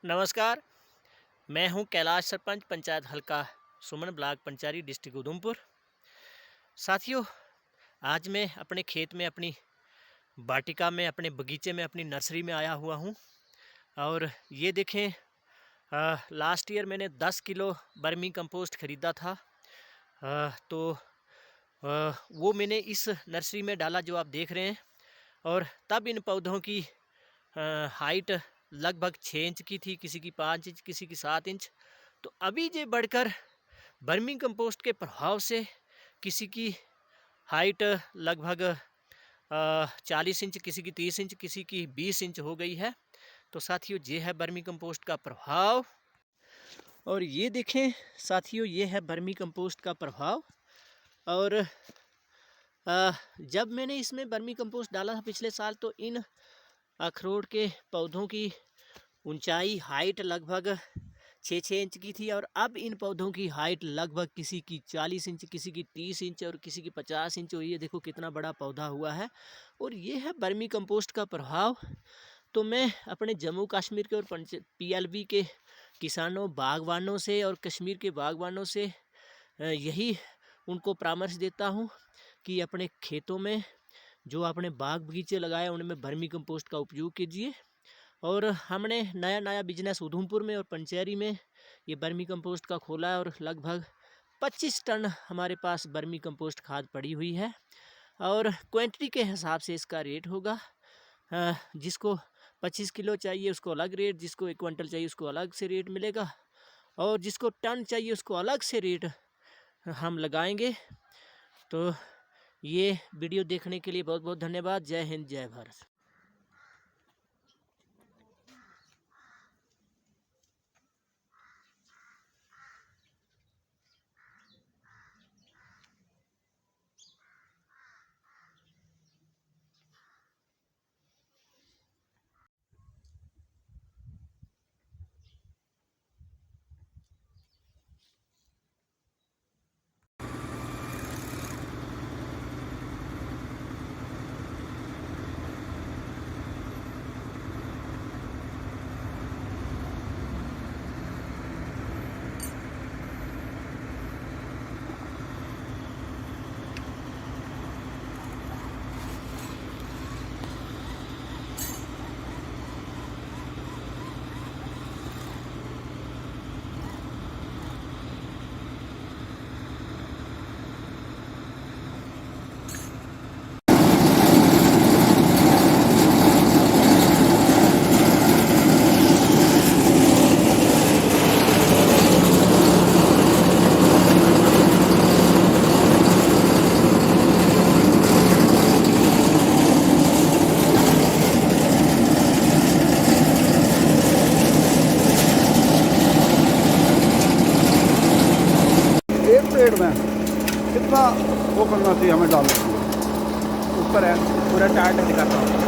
नमस्कार। मैं हूं कैलाश सरपंच पंचायत हल्का सुमन ब्लॉक पंचारी डिस्ट्रिक्ट उधमपुर। साथियों, आज मैं अपने खेत में अपनी वाटिका में अपने बगीचे में अपनी नर्सरी में आया हुआ हूं और ये देखें, लास्ट ईयर मैंने 10 किलो बर्मी कंपोस्ट ख़रीदा था। तो वो मैंने इस नर्सरी में डाला जो आप देख रहे हैं और तब इन पौधों की हाइट लगभग 6 इंच की थी, किसी की 5 इंच, किसी की 7 इंच। तो अभी ये बढ़कर बर्मी कंपोस्ट के प्रभाव से किसी की हाइट लगभग 40 इंच, किसी की 30 इंच, किसी की 20 इंच हो गई है। तो साथियों, ये है बर्मी कंपोस्ट का प्रभाव। और ये देखें साथियों, ये है बर्मी कंपोस्ट का प्रभाव। और जब मैंने इसमें बर्मी कंपोस्ट डाला था पिछले साल, तो इन अखरोट के पौधों की ऊंचाई हाइट लगभग 6 इंच की थी और अब इन पौधों की हाइट लगभग किसी की 40 इंच, किसी की 30 इंच और किसी की 50 इंच हुई है। देखो कितना बड़ा पौधा हुआ है। और ये है बर्मी कंपोस्ट का प्रभाव। तो मैं अपने जम्मू कश्मीर के और PLB के किसानों, बागवानों से और कश्मीर के बागवानों से यही उनको परामर्श देता हूँ कि अपने खेतों में जो आपने बाग बगीचे लगाए उनमें बर्मी कंपोस्ट का उपयोग कीजिए। और हमने नया बिजनेस उधमपुर में और पंचेरी में ये बर्मी कंपोस्ट का खोला है और लगभग 25 टन हमारे पास बर्मी कंपोस्ट खाद पड़ी हुई है। और क्वांटिटी के हिसाब से इसका रेट होगा। जिसको 25 किलो चाहिए उसको अलग रेट, जिसको 1 क्विंटल चाहिए उसको अलग से रेट मिलेगा और जिसको टन चाहिए उसको अलग से रेट हम लगाएंगे। तो ये वीडियो देखने के लिए बहुत बहुत धन्यवाद। जय हिंद, जय भारत। पेड़ में कितना वो करना चाहिए हमें डालने के लिए? ऊपर है पूरा चार्ट दिखाता हूँ।